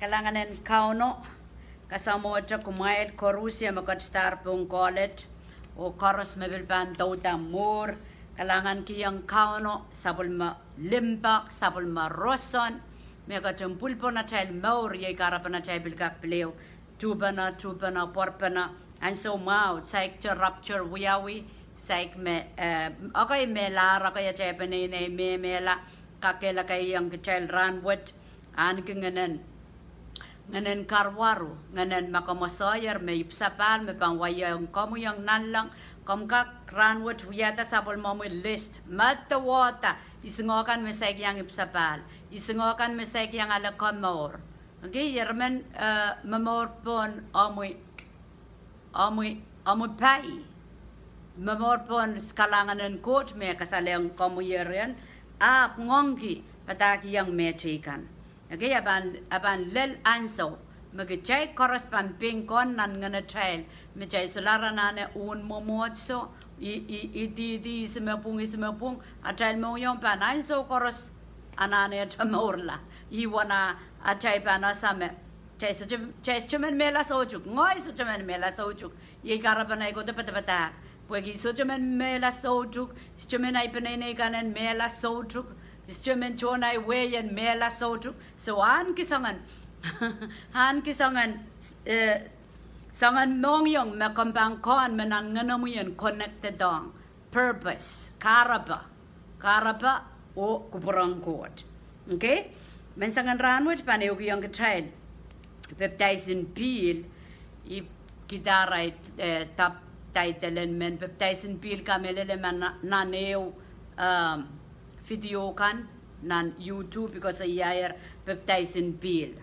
Kailangan kauno kasama at kumail korusia makastar pong college o koros mabilban dauta mur kailangan kiyang kauno sabol ma limpak sabol ma roson mega jumpul po na child maur ye karapan na child bilkak pleo tubana porpana and so mau saik to rapture wiawi saik me okay me lara kaya chepene ne me mela kakela kay yang child ranwet an kinganen nganen karwaru nganen makamosoyer me ipsapal me pangwaya yung komo yung nanlang komka ranwet huyata sabol mo list matawata isingokan me saik yang ipsapal isingokan me saik yang ala komor okay yermen mamor pon amoy pai mamor pon skalanganen court me kasaleng komo yeren a ngongi pataki yang me chikan okay, aban lel anso, magichay correspond ping con nan ngana trail, michay solara nane un momotso, di semapung, a trail mo yung pan anso coros anane tamorla, iwana a chay panasame, chay chumen mela sojuk, ngoy so chumen mela sojuk, ye karapanay ko dapat patak, pwegi so chumen mela sojuk, chumen ay panay kanan mela sojuk, Istumen chonay wayan mela soju so han kisangan sangan mongyong makampang kon menang nganamuyan connected dong purpose karaba o kuburang court okay mensangan ranwit paneu yang trail Pepdais in Pihl I kidarai tap taitelen men Pepdais in Pihl kamelele man naneu video kan nan YouTube because I Pepdais in Pihl.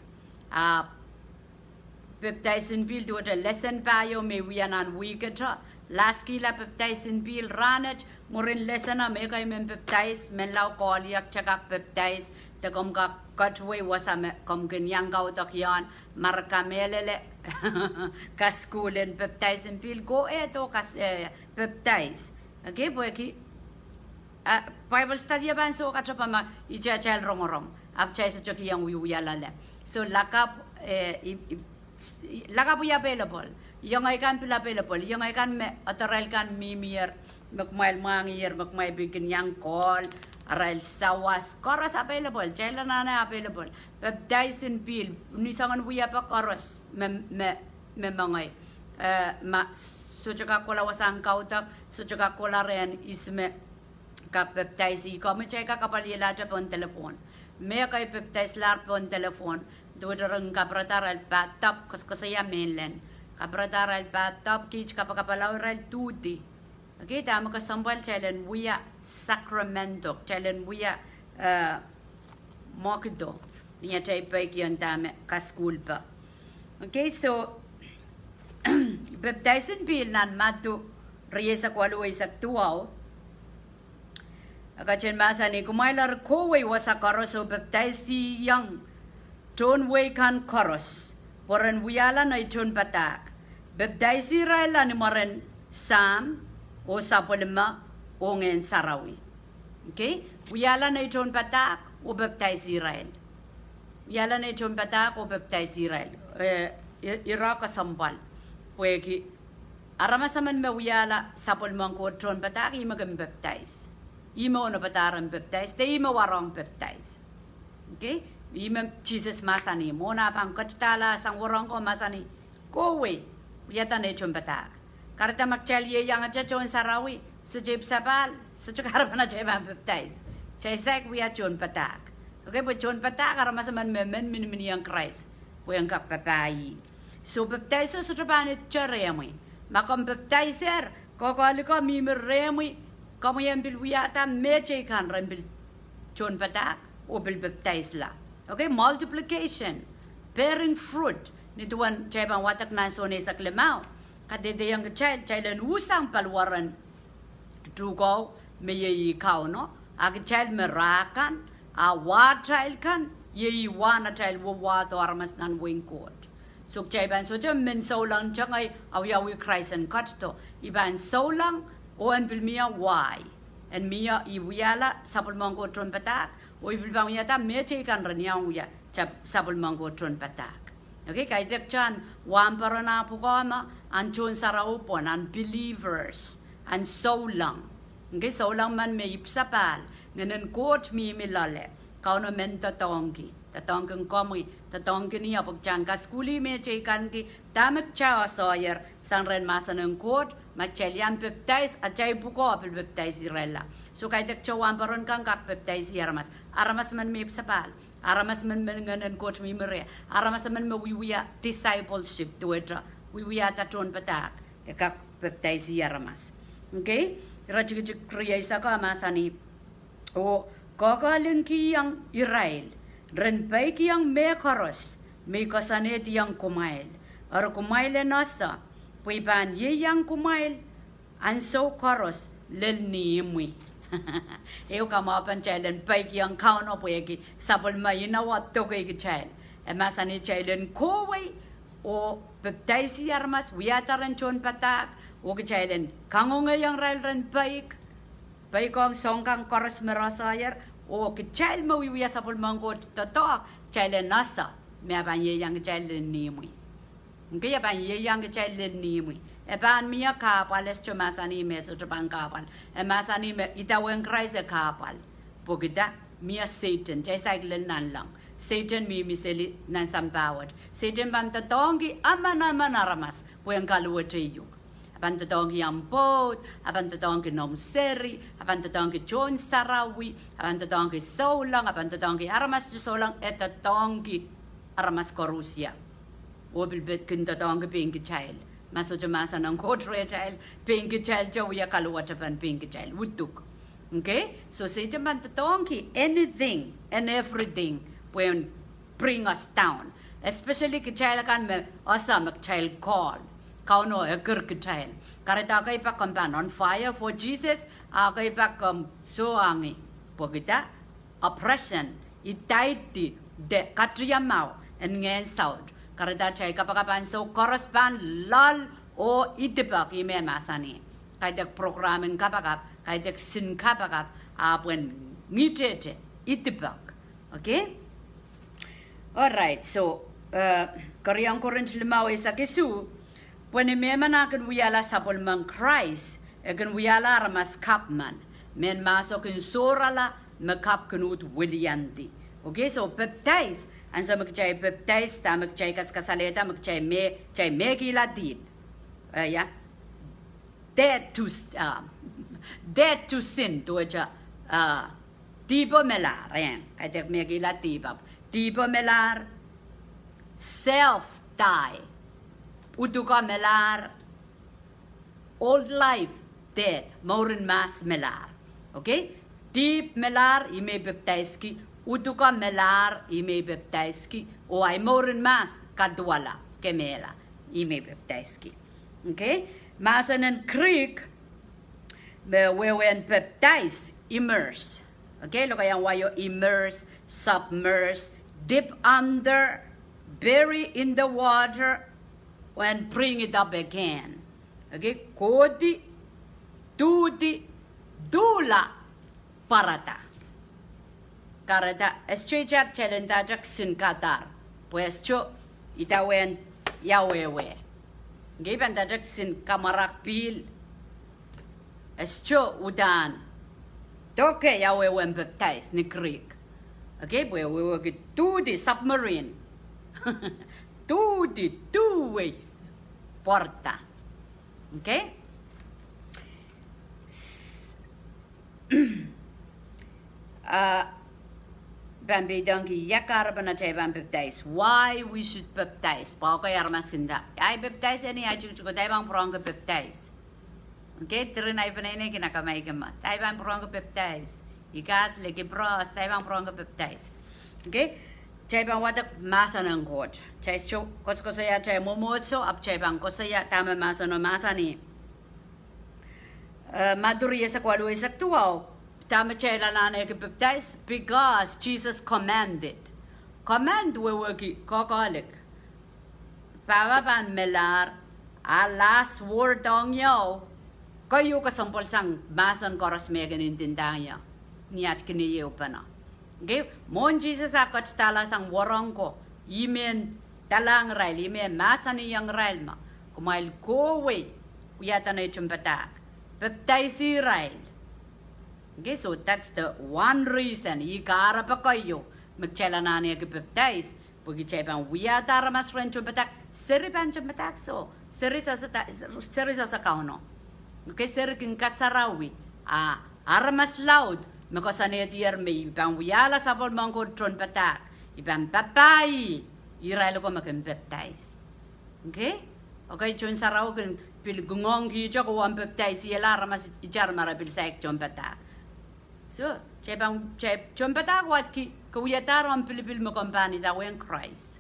Pepdais in Pihl do a lesson payo me we an weeketa. Last kila Pepdais in Pihl ranet morin lesson a me kay men Pepdais men lau koliak chakak Pepdais te kom ka katwe wasame kom kenyang kau takyan marka melele Kaskuhlpen Pepdais in Pihl go eto kas Pepdais. Okay boy ki Bible study ban so katapama ija chal rongorong ap chai sa choki yang uyalala so lakap ya available yang ay kan pila available yang ay kan me ataral kan mimier makmail mangir makmay bikin yang call aral sawas koros available chela na available Pepdais in Pihl ni sangan uya pa koros me mangay ma so choka kola wasang kautak so choka kola ren isme ka Pepdais kami chay ka kapalila pon telefon me kay Pepdais lar pon telefon do dereng kaprataral patap kasaya mainland kaprataral patap kich kapakapalawral tuti okay tama ka sambal chalen wiya Sacramento chalen wiya mokido niya chay pa kiyon tama Kaskuhlpen okay so Pepdais in Pihl nan matu riesa kwaluay sa tuaw Agachen masa ni kumailar kowe wasa koroso Pepdais yang ton way kan koros poren wiyala na iton patak Pepdais Israel ni moren sam o sapolema o ngen sarawi okay wiyala na iton patak o Pepdais Israel wiyala na iton patak o Pepdais Israel Iraq sambal pweki arama saman me wiyala sapolema ko ton patak imagam Pepdais Ima ono pataran Pepdais, te ima warong Pepdais. Okay? Ima Jesus masani, mona pang kactala sang warong ko masani. Go away. Yata na chon patak. Karata magchalye yang acha chon sarawi, so jeb sapal, so chukarapana cheba Pepdais. Chay sak we chon patak. Okay, but chon patak arama saman men yang Christ. Po yang kap papai. So Pepdais so chupan charemi. Makom Pepdaiser, kokoliko mimiremi. Kamu yang bil wiyata meche kan rambil chon patak o bil Pepdais la. Okay, multiplication, bearing fruit. Nituan chabang watak na so ne saklemao. Kadede yang child usang palwaran dugo me kau no. Ag child merakan a wa child kan ye wana child wa to armas nan wing court. So chaban so jam men so lang changai awyawi Christ and katto. Iban so lang o an bil mia why and mia iwiyala sapol mongko tron patak oi bilbang ya ta meche kan renyang ya chap sabul mango tron patak. Okay, kay tek chan wamparana pukama an chon saraupon an believers an so lang. Okay, so lang man me ipsapal nganen kot mi milale kauno men tatongi tatongkeng komi tatongki niya pagchan kaskuli me kan ki tamek cha soyer sangren masaneng kot machelian Pepdais achay buko apel Pepdais irela so kay tek chawam paron kang kap Pepdais aramas man me ipsapal aramas man nganen kot mi mere aramas man me wiya discipleship tuetra wiya taton patak kap Pepdais aramas. Okay, rajik kriya isa ka masani o kakaling kiyang Israel ren pai kiyang me karos me kasane tiyang kumail ar kumail nasa puiban ye yang kumail an so karos lel ni mui eu kama pan chailen pai kiyang kauno pueki sabol mai na wat to ke chail e masani chailen kowai o Pepdais armas wiataran chon patak o ke chailen kangonga yang rail ren pai kong songkang karos merasayer o ke child mo wiya sa pulmangko toto child nasa me ban ye yang child ni mui nge ya ban ye yang child ni mui e ban mi ka pales chomasani me so ban ka pal e masani me itawen Christ ka pal pogida mi Satan chai cycle nan lang Satan mi miseli nan sambawat Satan ban tatongi amana ramas puen kaluwete yuk Apan tatongi ampot, apan tatongi nom seri, apan tatongi John Sarawi, apan tatongi solang, apan tatongi aramas solang, et tatongi aramas korusia. Obil bet kin tatongi pinky child. Maso jumasa ng kodre child, pinky child jawya kaluwatapan pinky child, wutuk. Okay? So Satan ban tatongi anything and everything when bring us down. Especially ki child kan me asam child call. Kauno a kirkitain. Karita kay pa kampan on fire for Jesus, kay pa so angi. Pogita oppression, itaiti de katriyamaw and ngen sound. Karita chay kapakapan so correspond lal o itipak ime masani. Kay dek programming kapakap, kay dek sin kapakap, when ngitete itipak. Okay? Alright, so Korean Corinth limaw isa kisu. When a memana can wiala sapol man Christ, a can wiala ramas kapman, men maso can sorala, makap canut Willianti. Okay, so Pepdais, and some chay Pepdais, tamak chay kasaleta, chay megi la did. Yeah, dead to sin, to which tipo melar, I take megi la tipap, tipo melar, self die. Utuka melar, old life, dead, morin mas melar. Okay? Deep melar, ime Pepdaiski, utuka melar, ime Pepdaiski, o ay morin mas, kadwala, kemela, ime Pepdaiski. Okay? Masan and creek, when Pepdais, immerse. Okay? Look at why you immerse, submerge, dip under, bury in the water, and bring it up again. Okay, kodi, tudi, dula, parata. Karata, estrecha chelenta sin katar. Pues cho, itawen yawewe. Given the sin kamarak Pihl. Escho udan. Toke yawewe and Pepdais ni creek. Okay, we will get to the submarine. To the two-way. Porta. Okay? Bambi donkey yakar banatay bam Pepdais. Why we should Pepdais? Pako yarmas kinda. Ay Pepdais any achu ko tay bang prong Pepdais. Okay, tren ay panay kinakamay kama. Tay bang prong Pepdais. Ikat legi bros tay bang prong Pepdais. Okay? Chay bang wadak masa ng god. Chay show kos saya chay momotso up chay bang saya tama masa no masa ni. Maduri sa kwalu isak tuaw. Tama chay lanane ke Pepdais because Jesus commanded. Command we wagi kokalik. Pawa ban melar a last word dong yo. Kayo kasampol sang masan koros megan intindaya. Niat kiniyo pa na. Okay, mon Jesus akot tala sang warong ko. Imen talang rail, imen masani yang rail ma. Kumail ko way, kuyata na chumpatak. Pepdais rail. Okay, so that's the one reason. Ikara pa kayo. Magchela na niya ki Pepdais. Pugi chepang wiyata ramas ren chumpatak. Seri pan chumpatak so. Seri sa kauno. Okay, seri kin kasarawi. Aramas loud. Makasane tier me. Ibang wiyala sa bol mangko chumpatak. Ibang papai. Irailo ko makin Pepdais. Okay? Okay, chun sarau kin pil gungong ki choko wan Pepdais yela ramas ijar mara pil saik chumpatak. So, chumpatak wat ki kuyataro ang Pilipil mo kompani daw yung Christ.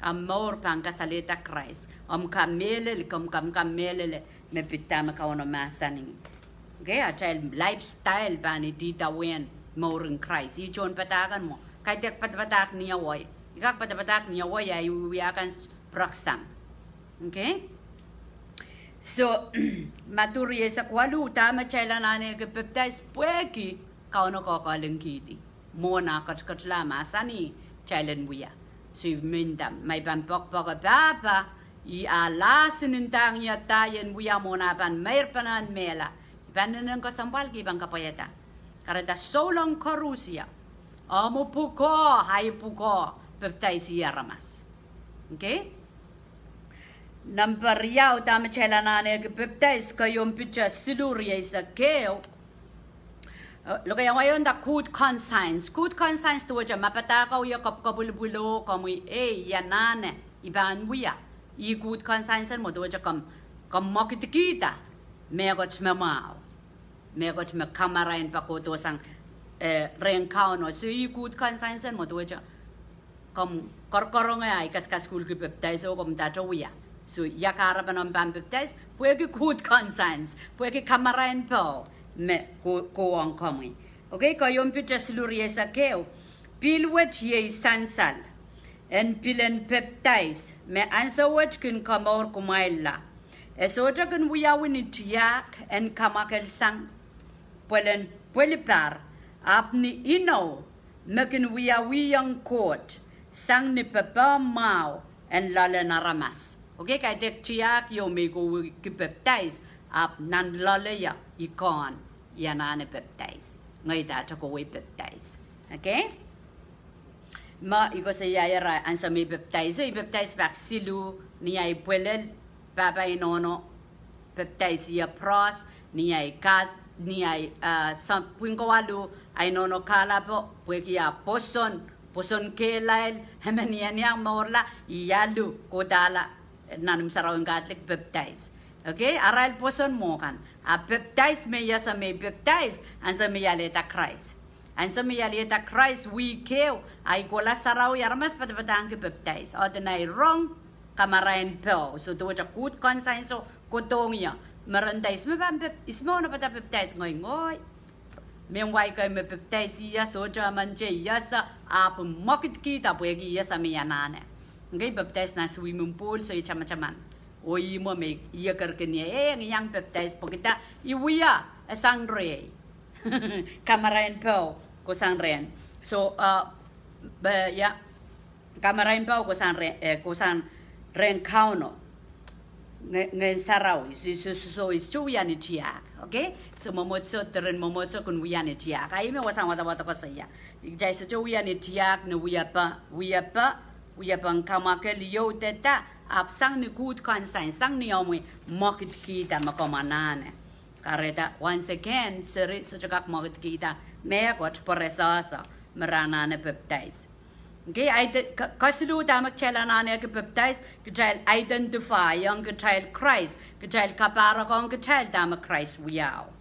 Amor pang kasalita Christ. Kamelele, kamelele, may pitama ka ono masaning. Okay, at lifestyle pa ni tita wen more in Christ. I chumpatakan mo. Kahit patpatak niya way. Ikak patpatak niya way ay uwiakan praksam. Okay? So, maturi sa kwalu, tama chayla nane ke Pepdais pueki kauno ko kalengkiti. Mona kat masani chaylan wiya. So, mindam, may pampok papa, I alasin intang ya tayen wiya mona pan mair panan mela. Ipanan ko sampal ki bang kapayata. Karena solong korusia. Amo puko, hay puko, Pepdais ramas. Okay? Nampariyaw tama chela nane ke Pepdais kayong pitcha siluria isa keo. Look ngayon da good conscience. Good conscience to waja mapatakaw ya kapkabulbulo kamoy yanane iban wiya. I good conscience mo to waja kam makitikita. Megot memao. Megot me kamarain pa ko to sang renkaw no. So I good conscience mo to waja kam korkorong ay Kaskuhlpen Pepdais o kam tato wiya. So, yakara panon Pepdais, puwede good conscience, puwede kamarain po, me ko ang kami. Okay, kayong pitcha siluria sa keo, pilwet ye sansal, en pilen Pepdais, me ansawet kin kamor kumaila. Esota kin wiyawin itiyak en kamakel sang, puelipar, apni ino, me kin wiyawiyang court, sang ni pepa mau, en lala naramas. Okay, kaya dek tiyak yo may go ki Pepdais ap nan lalaya ikon yanane Pepdais. Ngay data ko way Pepdais. Okay? Ma iko sa yayara ansa may Pepdais. So Pepdais bak silu niya ipuelel papa inono Pepdais ya pros niya ikat niya puingkawalu ay nono kala po pueki ya poson kelail hemenian yang maorla iyalu kodala nanam sarawang Catholic Pepdais. Okay, aral poson mo kan. Pepdais may yasa may Pepdais ansa may yaleta Christ. Ansa may yaleta Christ we keo ay kola saraw yarmas patapatang ki Pepdais. O denay wrong kamarain po. So to wacha good conscience so kutong ya. Marandais me ban ismo na pata Pepdais ngoy. Meanwhile kay me Pepdais iya so jaman je yasa makit kita puegi yasa may yanane. Okay, Pepdais na swimming pool so ichama-chaman. O mo may iya karkanya ngiyang Pepdais po kita iwiya asang re. Kamarain po ko sang ren. So kamarain po ko sang ren kauno. Ngayon saraw so is chuya ni tiyak. Okay? So momotso teren momotso kun wiya ni tiyak. Ay me wasang wata ko saya. Jay so chuya ni tiyak no wiya pa Uya bang kamakel yo teta ap sang ni good conscience sang ni omi makit kita makomanane. Kareta once again seri so jagak makit kita megot poresasa meranane Pepdais. Okay, kasilu tamak chelanane ke Pepdais kejail identify yang kejail Christ kejail kaparakong kejail tamak Christ wiyaw.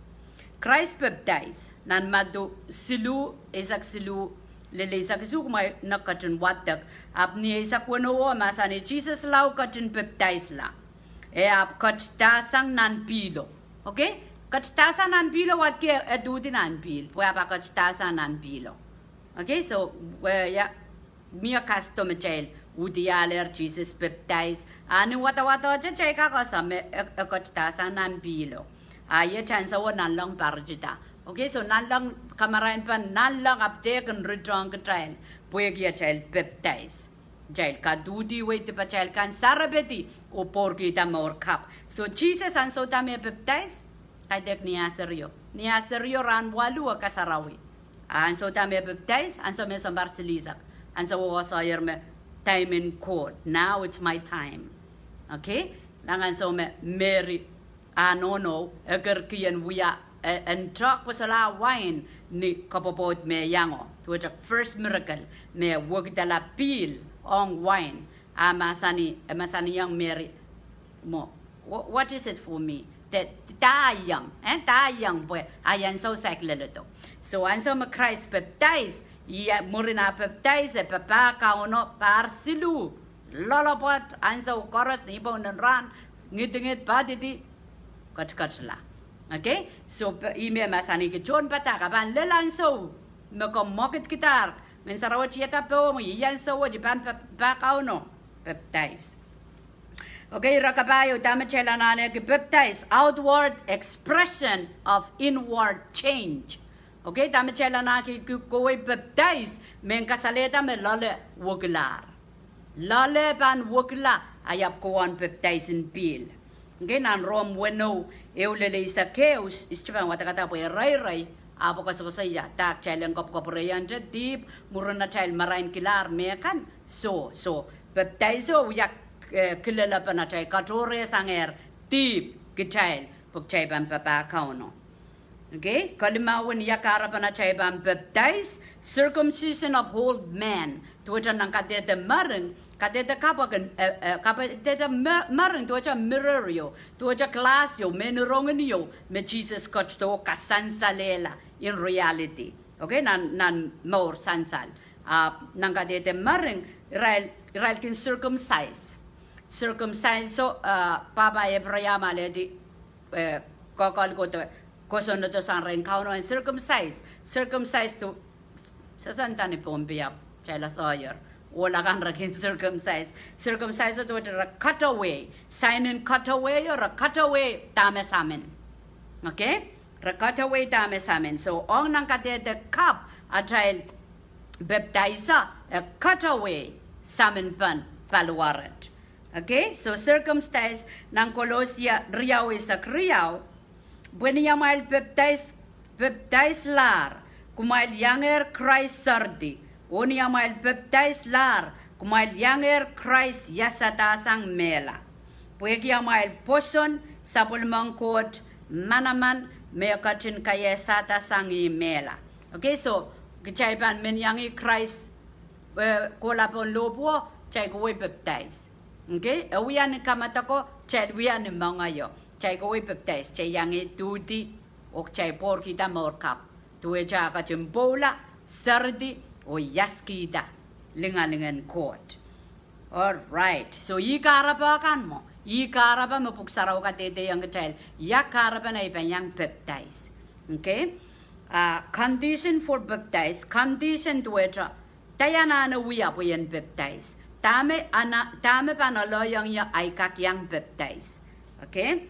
Christ Pepdais nan madu silu isak silu lele sa kisuk may nakatun watak ap ni sa kuno masani Jesus law katun Pepdais la ap kattasang nan pilo. Okay, kattasang nan pilo wat ke adudi nan pil pa kattasang nan pilo. Okay, so mia custom jail udialer Jesus Pepdais ani wata jay ka kasame kattasang nan pilo aya chansa nan lang parjita Okay, so nalang kamarain pa nalang uptake and return ka child. Puya child Pepdais. Child kadudi wait pa child kan sarabeti o porki ta more cup. So Jesus and so tame Pepdais. Kaidek niya serio ran walu ka sarawi. And so tame Pepdais and so me sambar silizak. And so was I me time in court. Now it's my time. Okay? Langan so me Mary no agar kian wiya and truck was a la wine ni kapopot me yango. To which a first miracle me work de la Pihl on wine. Amasani young Mary mo. What is it for me? That young boy. I am so little. So answer me Christ Pepdais. Ya murina Pepdais e papa kauno parsilu. Lolopot answer chorus ni bon and ran ngit badidi katla. Okay? So ime masani ke John pataka ban lelan so me kom moket gitar. Men sarawat yata po mo yan so wa jipan pa kauno Pepdais. Okay, rakabayo dama chelanane ke Pepdais outward expression of inward change. Okay, dama chelana ki kowe Pepdais men kasaleta me lale woglar. Lale ban wogla ayap koan Pepdais in Pihl. Okay, nan rom weno eulele isakeus ischban watakata po rai apo kasosaya tak chelen kop reyan deep muruna chel marain kilar mekan so Pepdais so yak kilala pa na chay katore sanger deep kichail pag chay ban papa kauno. Okay, kalimawan yakara pa na chay ban Pepdais circumcision of whole man tuwajan ng kadete marang kadete kapagan kadete marang tuwajan mirrorio tuwajan klasyo menurongeniyo me Jesus coach to kasansalela in reality. Okay, nan more sansal nang kadete marang Israel kin circumcise so papa Abraham aledi kokol ko to koson to sang ren kauno and circumcise to sa santa ni Pompea chala sawyer wala kan rakin circumcise to a cutaway sign in cutaway or a cutaway tame samen. Okay, a cutaway tame samen. So ong nang kadete cup a child Pepdaisa a cutaway samen pan paluaret. Okay, so circumcise ng Colosia riyaw isak riyaw. Bueniya mail Pepdais lar kumail yanger Christ sardi. Uniya mail Pepdais lar kumail yanger Christ yasatasang mela. Puegia mail poson sapul mangkot manaman meakatin kaya satasang mela. Okay, so kachaypan men yangi Christ kolapon lobo chay kuwi Pepdais. Okay, awiyan kamata ko chay wiyan mga yo. Chay kuwi Pepdais chay yangi tudi o chay por kita morkap. Tuwe cha ka chimbola sardi o yaskida lingalingan court. All right. So ikarapakan mo. Ikarapa mo puksaraw ka tete yang child. Yakarapan ay yang Pepdais. Okay? Condition for Pepdais. Condition tuwe cha. Tayana na wiya po yan Pepdais. Tame panalo yang ya ay kakyang Pepdais. Okay?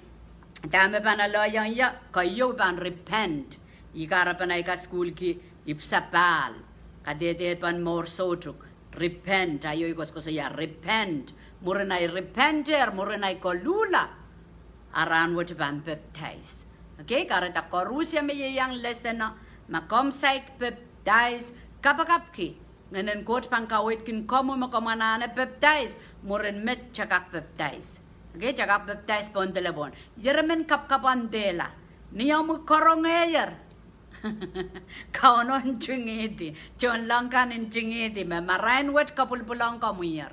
Tame panalo yang ya kayo pan repent. Ikarapan ay Kaskuhlpen ipsapal. Kadete pan more sotruk. Repent. Ayo ikos ko saya repent. Murenay repenter. Murenay kolula. Aran what pan Pepdais. Okay? Karata korusya me yang lesson na. Makomsaik Pepdais. Kapakapki. Ngayon coach pang kawit kin komo makamana Pepdais. Muren met chakak Pepdais. Okay? Chakak Pepdais pon telefon. Yeremen kapkapandela. Niya mo korongayer. Kaunon chingiti. Chon langkan in chingiti. Marain wet kapulpulang kamuyer.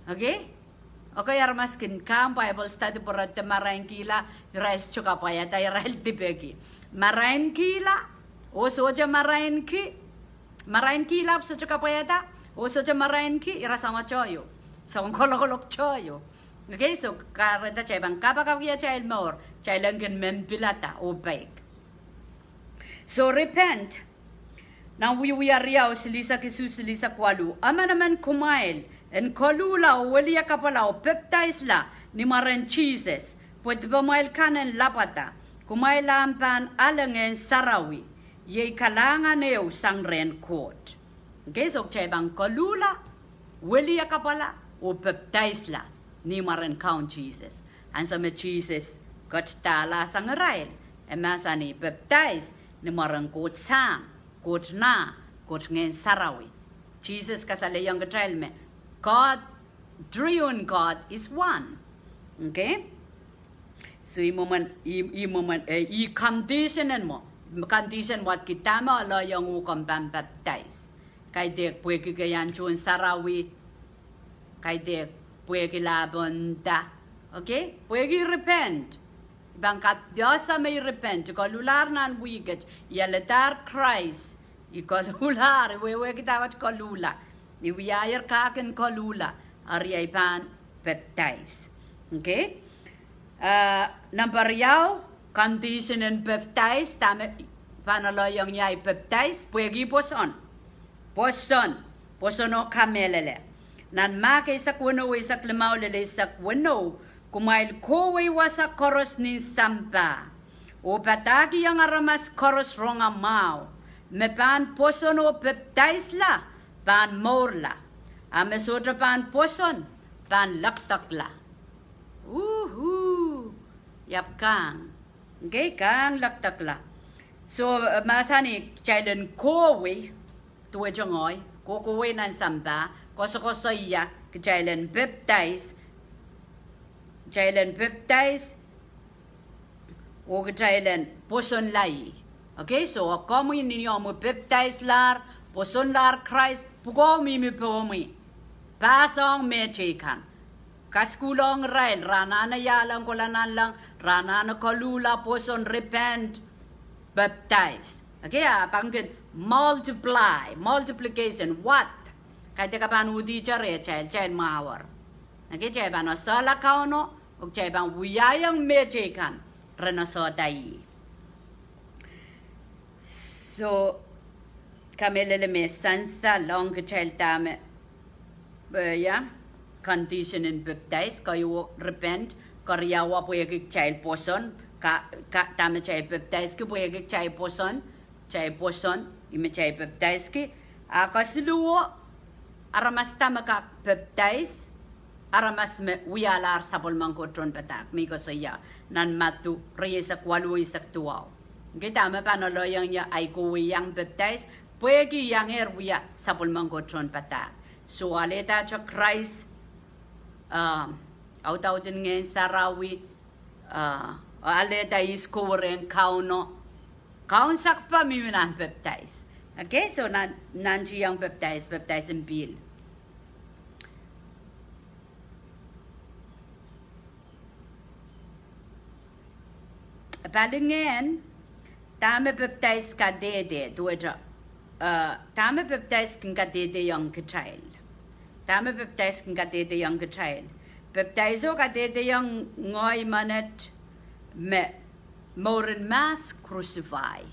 Okay? Okay, armaskin kam Bible study porate marain kila. Rais chukapaya tay rail tipeki. Marain kila. O soja marain ki. Marain kila sa chukapaya ta. O soja marain ki. Irasama choyo. Sa kolok choyo. Okay, so kareta chay bang kapakawya child more. Chay langkin mempilata o bake. So repent. Now we are riau silisa kisu silisa kwalu. Ama naman kumail. En kolula o walia kapala o Pepdais la ni maran cheeses. Pwede ba mail kanan lapata. kumailam pan alangen sarawi ye kalangan eu sangren court. Okay, so bang kolula wili kapala o Pepdais la ni maran count Jesus. And so me Jesus got tala sangarail e masani Pepdais ni maran court sang court na court ngen sarawi. Jesus kasale yang getrail me God, triune God is one. Okay? So i condition and mo condition what kita mo lo yang ukam Pepdais. Kay dek pwe ki gayan chun sarawi. Kay dek pwe ki labonda. Okay? Pwe ki repent. Ibang kat Diyosa may repent. Ikalular nan wigat. Yaletar Christ. Ikalular. Iwewe kita wat kalula. Iwiyayar kaken kalula. Ariyay pan Pepdais. Okay? Number yaw. Condition in Pepdais. Tama panaloyang yay Pepdais. Pwe ki poson. Poson o kamelele. Nan make isak wano isak limaw lele isak wano. Kumail kowe wasak koros ni sampa. O pataki yang aramas koros ronga mau. Me pan poson o Pepdais la. Pan morla. Ame sotra pan poson. Pan laktak la. Yap kang. Okay, kang laktak la. So, masani chailen kowe. Tuwe jongoy, kukuwe nan samba, koso iya, kajailan Pepdais, o kajailan poson lai. Okay, so komu ninyo mo Pepdais lar, poson lar Christ, pukomi mi pomi, pasong me chekan. Kaskuhlpen rail, ranana yalang kolanan lang, ranana kolula poson repent, Pepdais. Okay, pangkin multiplication, what? Kaya ka pan udi chare child mawar. Okay, chay ban asala kauno, ug chay ban wiyayang mejekan, renoso tayi. So, kamelele me sansa long child tame, condition in Pepdais, kayo repent, karyawa po yung child poson, tame chay Pepdais ki po yung child poson, ime chay Pepdais ki, kasiluwo, aramas tama ka Pepdais, aramas me wiyalar sabol mangkotron patak, miko saya, nan matu, reyesak walu isak tuwaw. Kita me panolo yang ya ay kuwi yang Pepdais, puegi yang wiya sabol mangkotron patak. So aleta cha Christ, autaw din ngayon sarawi, aleta iskoren kauno, kaunsak pa miminan Pepdais. Okay, so nanti yang Pepdais and Pihl. Palingin, tama Pepdais ka dede, duwaja. Tama Pepdais ka dede yang child. Tama Pepdais ka dede yang child. Pepdais o ka dede yang ngoy manet me moren mas crucify.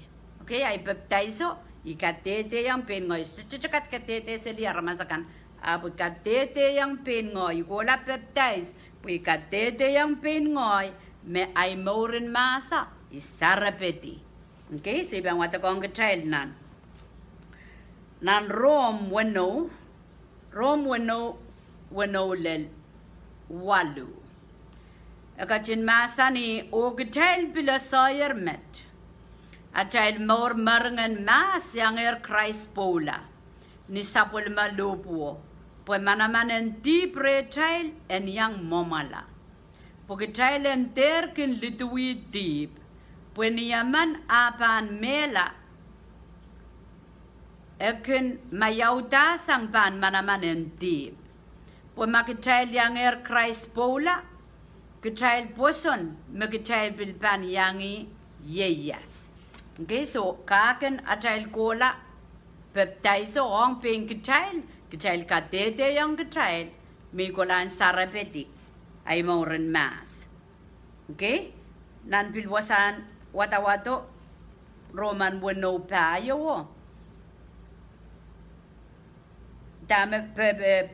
Okay, ay Pepdaiso, ikatete yang pengoy. Cucukat katete seli aramasakan. Abu katete yang pengoy. Gola Pepdais, pu ikatete yang pengoy. Me ay moren masa isarapeti. Okay, so ibang wata kong child nan. Nan Rome wano lel walu. Akachin masa ni o child bila sayer met. A child more marangan mas yang Christ pola. Ni sapul malupo. Po manaman en pre child en yang momala. Po child en terkin litui deep. Po niyaman apan mela. Ekin mayauda sang pan manaman en deep. Po child yang Christ pola. Child poson, mag-child bilpan yangi yeyas. Okay, so kaken a child kola, Pepdais o ang ping child katete yang child, may kolan sarapeti, ay mauren mas. Okay, nan pilwasan watawato, Roman wano payo o. Dame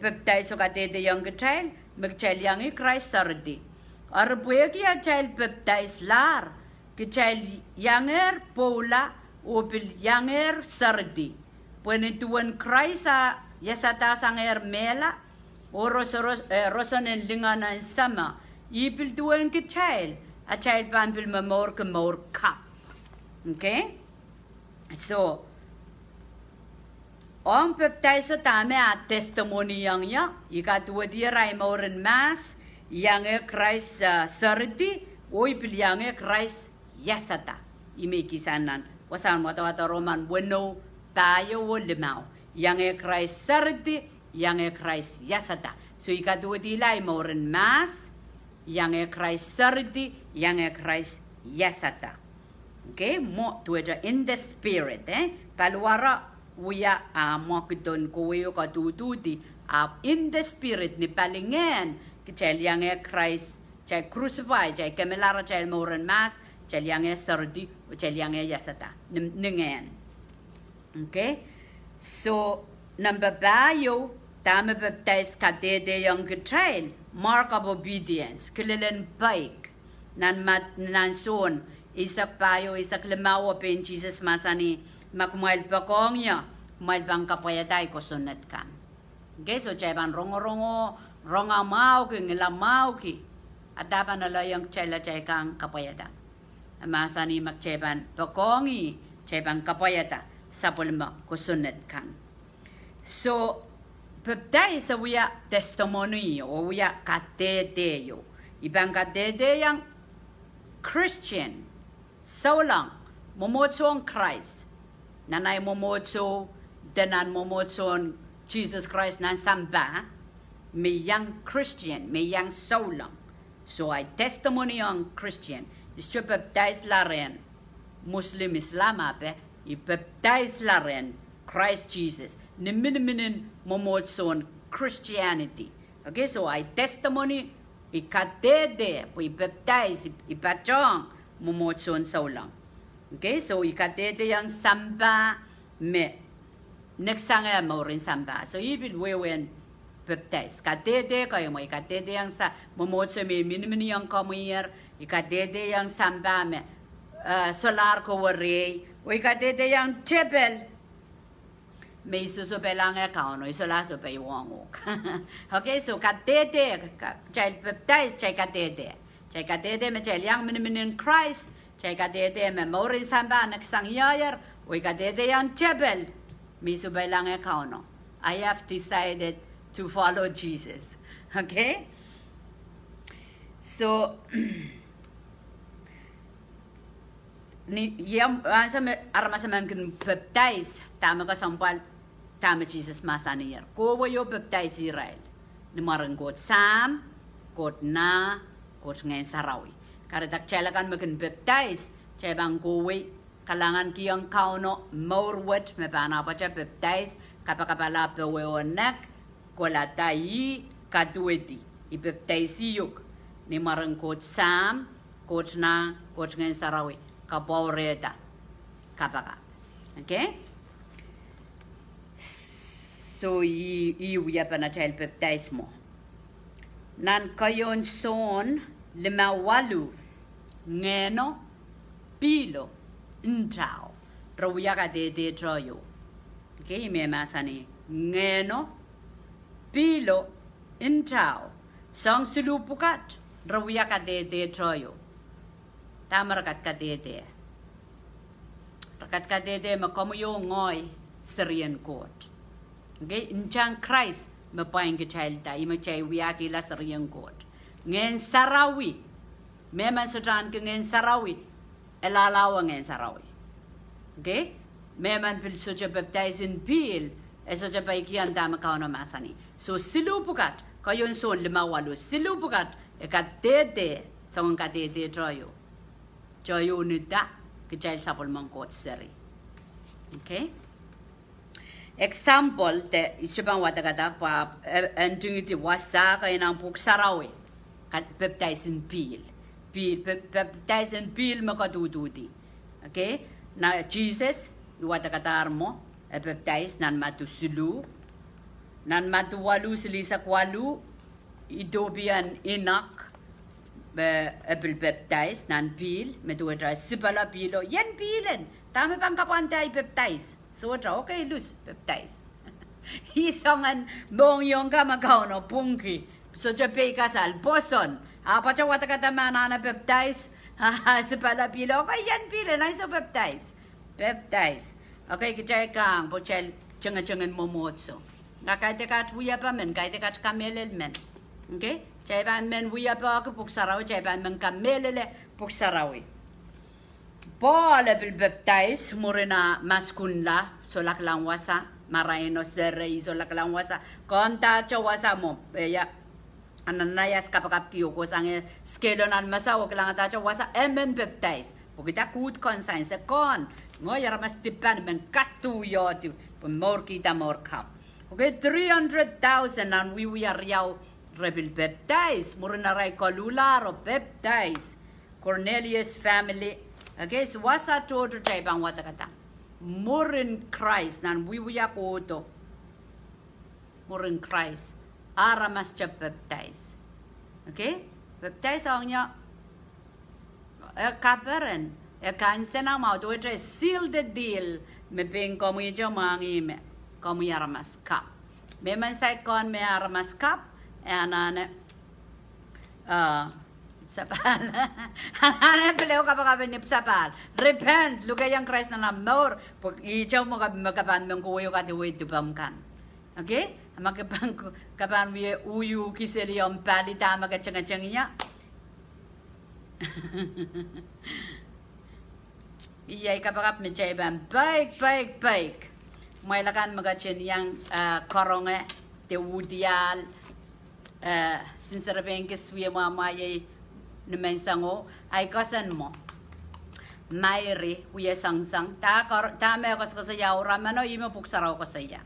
Pepdais o katete yang child, mag-child yangi Christ sardi. Arbuegi a child Pepdais lar, kecil yanger pola opil yanger sardi when tuan Christa yasata sanger mela oros rosanen lingana sama ipil tuan kecil a child pampil mamor ke more cup. Okay, so on Pepdais so tame a testimony yang ya ika tuwa dia rai moren mas yang Christ sardi oipil yang Christ yasata ime kisanan wasan wata Roman bueno tayo wo limau yang Christ sardi yang Christ yasata so ika tuwa dia rai moren mas yang Christ sardi yang Christ yasata. Okay, mo tuwa in the spirit palwara uya mo kidon kuyo ka tututi in the spirit ni palingen kecil yang Christ cai crucify cai kemelara cai moren mas cai yang sardi cai yang yasata ningen. Okay, so number bayo tame Pepdais kadede yang kecil mark of obedience kelelen baik nan son isak bayo isak lemaw pen Jesus masani makmual pakongnya mal bang kapayatay ko sunat kan. Okay, so chay ban ronga mau ki ngila mau ki atapan na layang chay la chay kang kapayata masani mak chay ban pakongi chay ban kapayata sapulma ko sunat kan. So Pepdais sa wiya testimony o wiya katete yo ibang katete yang Christian so lang momotso ang Christ nanay momotso denan momotso Jesus Christ nan samba may young Christian may young so lang so I testimony on Christian isto Pepdais la ren Muslim Islam ape Pepdais la ren Christ Jesus ni miniminin momotso Christianity. Okay, so I testimony ikatede po Pepdais ipachong momotso so lang. Okay, so ikatete yang samba me next sanga mo rin samba. So ibig wewen Pepdais. Katete kayo mo ikatete yang sa momotso me minimini yang kamuyer ikatete yang samba me solar ko wari o ikatete yang tebel me isusupelang account o isola so pay wangok. Okay, so katete child Pepdais chay katete me chay yang miniminin Christ chay katete me morin samba nagsang yayar oy katete yang tebel misubay lang account. I have decided to follow Jesus. Okay, so ni yam sa armasaman kin Pepdais tama ka sampal tama Jesus masaniyar ko yo Pepdais Israel ni marang god sam god na god ngayon sarawi karatak chalakan makin Pepdais chay bang kuwi kalangan kiyang kauno morwet me bana pa cha Pepdais kapakapala peweonak kola tayi katueti I Pepdais yuk ni marang god sam god na god ngayon sarawi kapaureta kapaka. Okay, so iuya pa na child Pepdais mo nan kayon son limawalu ngeno pilo ntao rawya ka de troyo. Okay, me masani ngeno pilo ntao sang sulupukat rawya ka de troyo tamar kat ka de rakat ka de makamuyo ngoy Syrian court. Okay, inchang Christ mapaing ke child ta ima chay wiyaki la Syrian court ngen sarawi meman sudran ke ngen sarawi elalawa ngen sarawi. Okay, meman pil soja Pepdais in Pihl soja paikian dama kauna masani so silupukat kayon son limawalu silupukat ekatete sawang katete troyo nida ke child sapol mang court seri. Okay, example te isipang watakata pa entungiti wasa kay nang puksarawi kat Pepdais in Pihl Pepdais in Pihl makatututi. Okay, na Jesus iwatakatar mo Pepdais nan matusulu nan matuwalu silisa kwalu idobian inak Pepdais nan Pihl medua sipala Pilo yen Pilen tame bang kapantai Pepdais so okay lus Pepdais Hisongan bong yung kamakaw no pungki so jape kasal boson apa cawa kata mana na Pepdais sipala Pilo okay yen Pilen ay so Pepdais okay kita kang pochel jangan momotso ngakai dekat wiya pa men kai dekat kamelel men okay Jaiban men wiya pa ke puksarawi jaiban men kamelele puksarawi Pole Pepdais murina maskunla solak langwasa maraino serei solak langwasa konta chawasa mo ya ananayas kapakap kiyoko sange skelonan masa waklang ta chawasa emen Pepdais pokita kut conscience kon ngoyar mas tipan men katu yoti mor kita mor kap okay 300,000 and we are yaw rebel Pepdais murina rai kolularo Pepdais Cornelius family okay so wasa todo jaibang watakata murin Christ nan wiwiya ko to murin Christ aramas cha Pepdais okay Pepdais ang niya kaperen kansena mau to seal the deal me peng komu jo mangi me komu aramas kap me man sai kon me aramas kap anane sapal ana peleo kapag ni sapal repent lugar yang Christ na namor pag ichaw mo magaban mong kuyo ka diwit dupam kan okay magkapang kapan wi uyu kiseli om palita magachang niya iyay kapag me chayban bike may lakan magachin yang koronge te wudial sincere que suye mama ye nemensango ay kasan mo mairi uye sang ta me ko sa ya ramano imo puksaraw ko sa ya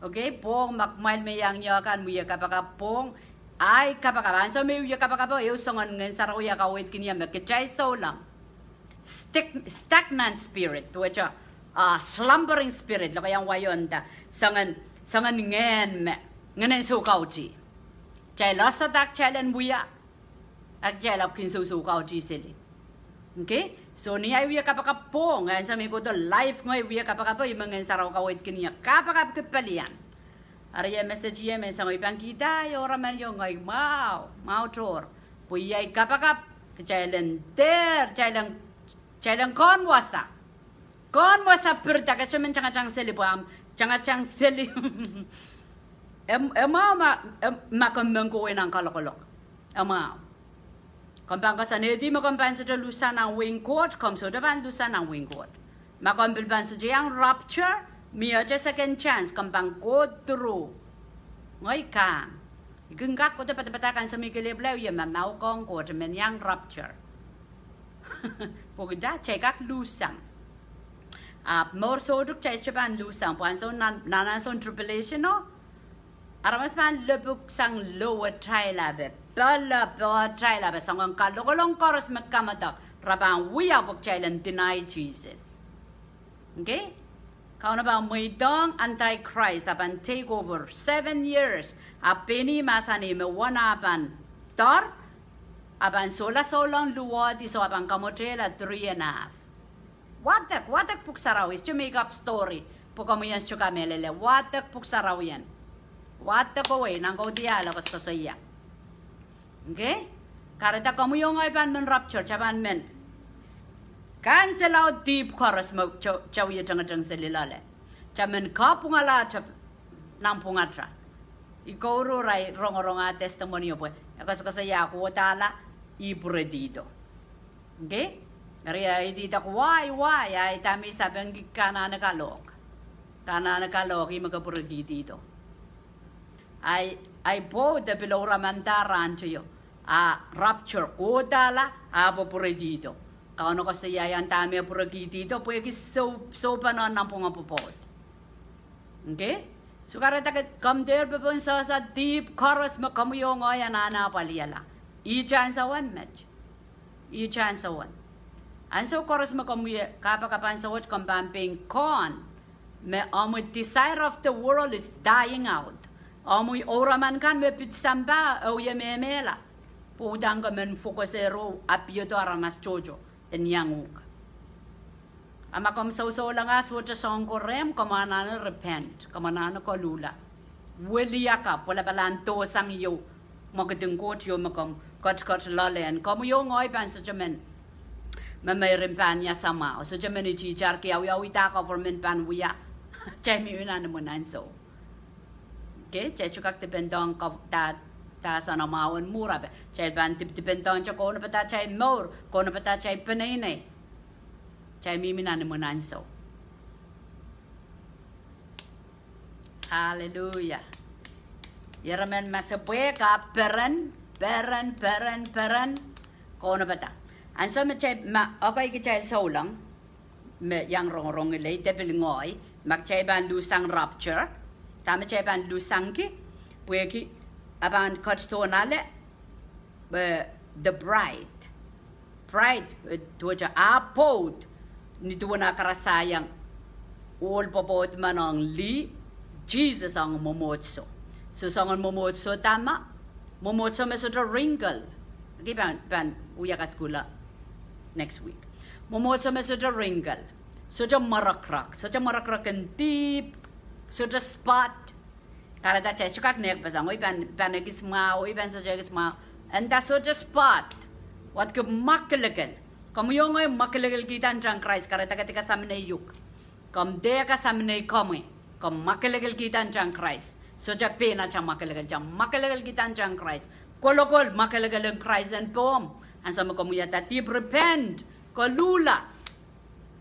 okay pong makmail me yang nyakan muye kapakapong ay kapakaban so me uye kapakapo eu songon ngen saraw ya kawit kinya me kechay so lang stagnant spirit which slumbering spirit lo kayang wayonda sangan ngenen so kauji Jai lost attack challenge buya. Ak jai lap kin su kau ji sili. Okay? So ni ay wiya kapakapong. Ngayon sa may ko to life ngoy wiya kapakapo. Yung mga saraw kawit kiniya. Kapakap kepalian. Araya message yan. May sa ngoy pang kita. Yung raman yung ngoy. Mau chor. Buya ay kapakap. Jai lenter. Jai lang konwasa. Konwasa perta. Kasi man chang sili po. Chang sili. Makamang ko ng kalokolok. Kompang kasanedi makampan sa lusa ng wingcoat, komso daban lusa ng wingcoat. Makampan sa yang rapture, miya second chance, kompang go through. Ngoy ka. Igengak ko dapat patakan sa mikiliblaw yung mamaw kong ko men yang rapture. Pugida chekak lusang. More so duk chay chaban lusang. Puan so nanason tribulation no. Aramas man lebuk sang lower trilabe, bala trilabe sang ang kalolong koros magkamadak, rabang wiya buk chailan deny Jesus. Okay? Kau na ba may dong anti-Christ apan take over 7 years, apeni masani me wana apan tor, apan solang luwad iso apan kamotela 3.5. Watak puk sarawis to make up story, pukamuyan chuka melele, watak puk sarawian. Wata ko way nang ko diala ko sa iya. Okay? Karita kamu yung ay pan men rapture chaban men. Cancel out deep chorus mo chaw ya jang selilale. Chamen kapungala chap nampungatra. Ikoro rai ronga testimonio po. Ako sa iya ko tala ibredido. Okay? Kaya idita ko why ay tami sabang kana nakalok. Kana nakalok i magapuredido. I po de below ramandaran to you. Rapture ko dala abo puredito. Kano kasi yan tami puredito pwede so panon ng pungapupod. Okay? So karata come there bepon sa deep chorus mo kamuyong oya na napaliala. I-chance one match. I-chance one. And so chorus mo kamuya kapakapan sa what kambamping con. Me desire of the world is dying out. Amoy oraman kan me pitsamba o ye memela. Pudang ka men focusero apyo to aramas chojo en yanguk. Ama kom so lang aso ta song ko rem kamanana repent kamanana ko lula. Wiliaka pola balanto sang yo magadung ko tiyo makom kot lalen kom yo ngoy pan sa jaman. Mamay rimpan ya sama so jaman ni jar ki yaw ita ka formen pan wiya. Chay mi na mo nan so. Okay, chay chukak dependong ka ta sana mawan mura be. Chay ban dependong cha ko na pata chay more ko na pata chay panay. Chay mi na mo nan so. Hallelujah. Yaraman masabwe ka peran ko na bata. An so me chay ma okay ki chay so lang me yang rong le tepil ngoy mak chay ban lusang rapture ta me chay ban lusang ki pwe ki aban kot to nale be the bride to ja apod ni tuwa karasayang all popot manong li Jesus ang momotso. So sangon momotso tama. Momotso meso to wrinkle. Okay, ban uya kaskula next week. Momotso meso to wrinkle. So to marakrak and deep. So to spot. Kara da chay chukak nek pasang oy ban gisma oy ban so gisma. And that's so to spot. What ke maklegal. Kamu yung ay maklegal kita ang Christ kara taka samne yuk. Kam de ka samne kami. Kam maklegal kita ang Christ. So ja pena cha maklegal kita ang Christ. Kolokol maklegal ang Christ and pom. Ang sama kamuya tatip repent. Kolula.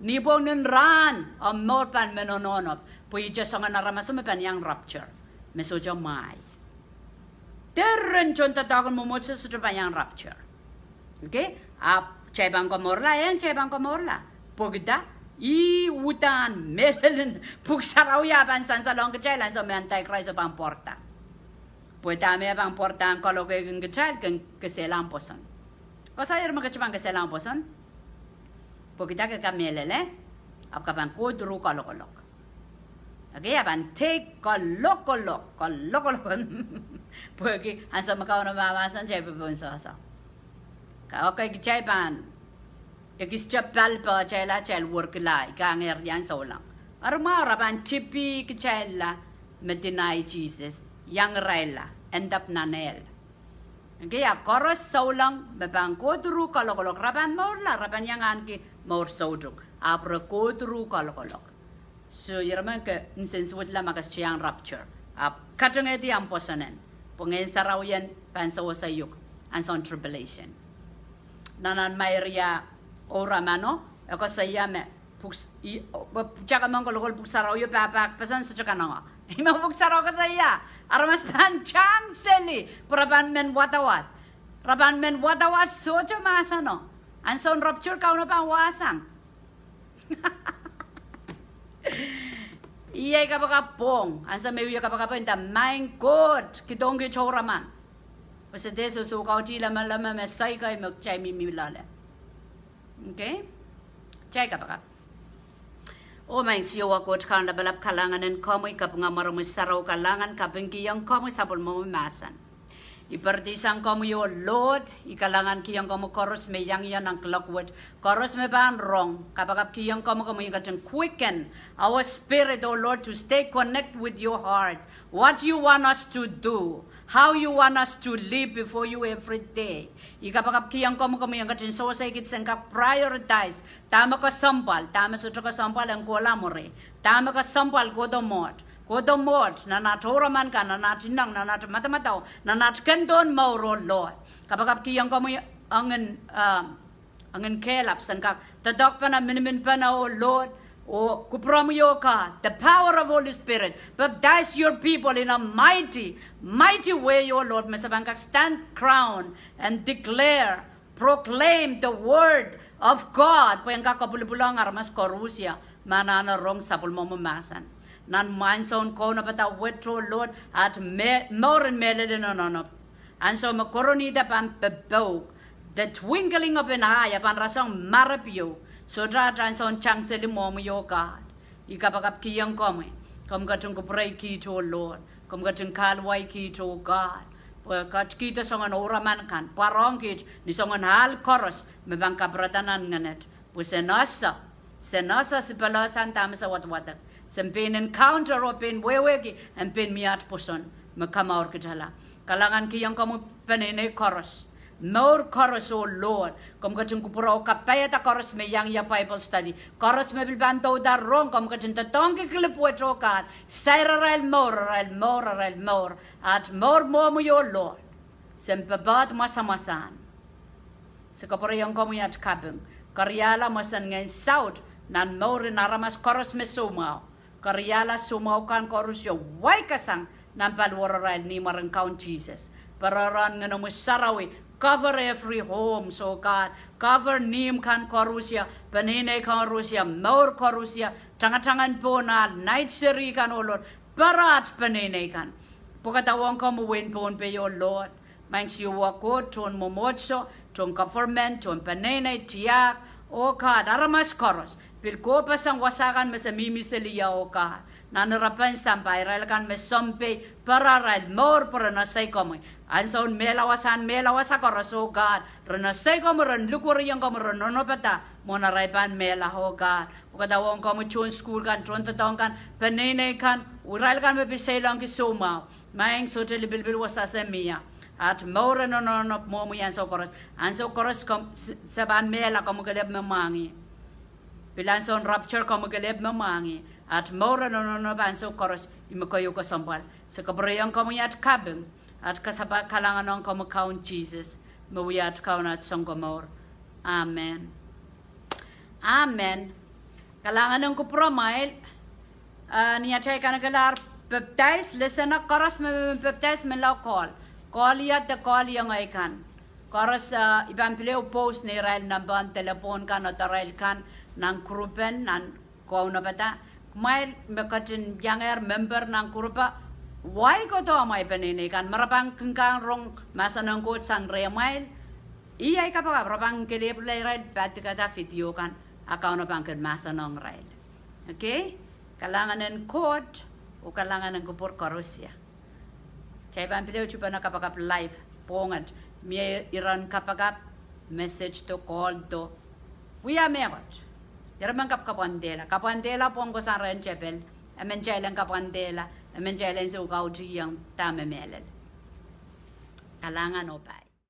Nibong nen ran. Amor pan menononop. Puy ja sa nga naramaso pan yang rapture. Meso ja mai. Terren chon tatagon mo mo sa pan yang rapture. Okay? Chay bang komorla yan, chay bang komorla. Pogda. I utan melelen puksaraw yaban san salong kecailan so me antichrist bang porta. Pueta me bang porta ang kalau ke kecil ke keselang poson. O saya rumah kecil bang keselang poson. Pokita ke kamelele ap kapan kodru kolok. Okay, aban take kolok. Poki ansa makau na bawasan chay pun sa. Ka okay kecil ban Ekis chapal pa chela chel work lai kanger yan solang. Armara ban chipi kchela medinai Jesus yang rela end up nanel. Kaya koros solang bebang kodru kalokolok raban morla raban yang anki mor sodruk apro kodru kalokolok. So yaraman ke insenswit la makas chiyang rapture. Ap katungeti ang posonen. Pungen sarawian pansawa sayuk anson tribulation. Nanan Maria ora mano ako saya me puks jaga mangkolokol puksaraw yo papak pasan sa jaga nga ima puksaraw ka saya aramas pancang seli praban men watawat sojo masano anson rapture ka no pa wasang iyay ka pong ansa may uya ka inta my god kitong gi choraman kasi deso so ka ti lama me sai ka mo chai mi lale. Okay? Chay ka baka. O may siyo ako kanda balap kalangan ng kamoy kapag nga marami saraw kalangan kapag kiyang kamoy sapol mo mamasan. Ipartisang kamoy o Lord, ikalangan kiyang kamoy koros may yang yan ang clockwood. Koros may ban wrong. Kapag kiyang kamoy yung quicken our spirit, O Lord, to stay connected with your heart. What you want us to do. How you want us to live before you every day. Ikapagap kiyang kamoy yung katin so sa ikit sangka prioritize. Tama ka sampal. Tama sutra ka sampal ang kulamore. Tama ka sampal kodomot. Na naturaman ka, na natinang, na matmataw, na natkendon mauro Lord. Kapagap kiyang kamoy angin kelap sangka. Tadak pa na minimin pa na o Lord. O kupromuyo ka, the power of Holy Spirit, baptize your people in a mighty way, O Lord. Masabang ka stand crown and declare, proclaim the word of God. Payang kakabulubulang armas korusya, manana rong sapul mo mamasan. Nan manson ko na pata wetro Lord at more and melody no. And so makoronida pan pebog, the twinkling of an eye pan rasang marapyo. So son chang seli mo yo God. Ikapagap kiyang kome. Kom gatung kupray ki to Lord. Kom gatung kalway ki to God. kat kita songan oraman kan parong kit ni songan hal koros mebang kabratanan nganet senasa si palasan tama sa wat sempen encounter open wewegi and pen miat puson makamaur kitala kalangan ki yang kamu penene koros more koros oh Lord kamu kacung kupura o kapaya ta koros me yang ya Bible study koros me bilbanto dar rong kamu kacung tatongki klip wetrokat sairarel more at more mo yo Lord sempabat masa-masaan sekapura yang kamu yat kabeng karyala masan ngayon south nan more naramas koros me sumao karyala sumao kan koros yo wai kasang nan palwararal ni marang count Jesus pararan ngano mo sarawi cover every home so God cover nim kan korusia panine kan rusia more korusia tangan pona night seri kan o Lord parat panine kan pokatawang ko mo win pon pe yo Lord mang siyo wako ton momotso ton government ton panine tiyak o God aramas koros pilko pasang wasakan masamimi seliya o God nanarapan sampai relkan mesompe pararal more para nasay komoy anson melawasa koros o God renasay komo ren lukur yang komo ren nonopata monaraipan mela o God ukadawong komo chun school kan chun tatong kan panine kan ural kan mepiselang kisuma maing soteli bilbil wasasa miya at more no mo yan so koros kom saban mela komo galeb memangi bilan son rapture komo galeb memangi at more no ban so koros imakayo ko sambal sa kabrayang komo yat kabeng at kasaba kalangan ng komo count Jesus mawiyat kaunat song komor amen kalangan ng kupromail niya chay kanagalar Pepdais listen na koros me Pepdais me law call yang ay kan koros ibang pileo post ni rail namban telepon kan o rail kan ng Kaskuhlpen nan ko na bata mail mekatin yanger member ng Kaskuhlpen why ko to may panini kan marapang kengkang rong masa ng ko sang remail iyay ka pa marapang kelip lay rail pati ka sa video kan akaw na pangkad masa ng rail okay kalangan ng code o kalangan ng kupur korosya chay ban pileo chupa na kapagap live pongat may iran kapagap message to call to we are megot yaramang kapandela pong ko sa ren chapel amen jailan kapandela amen jailan sa ukaw yang tama melel kalangan opay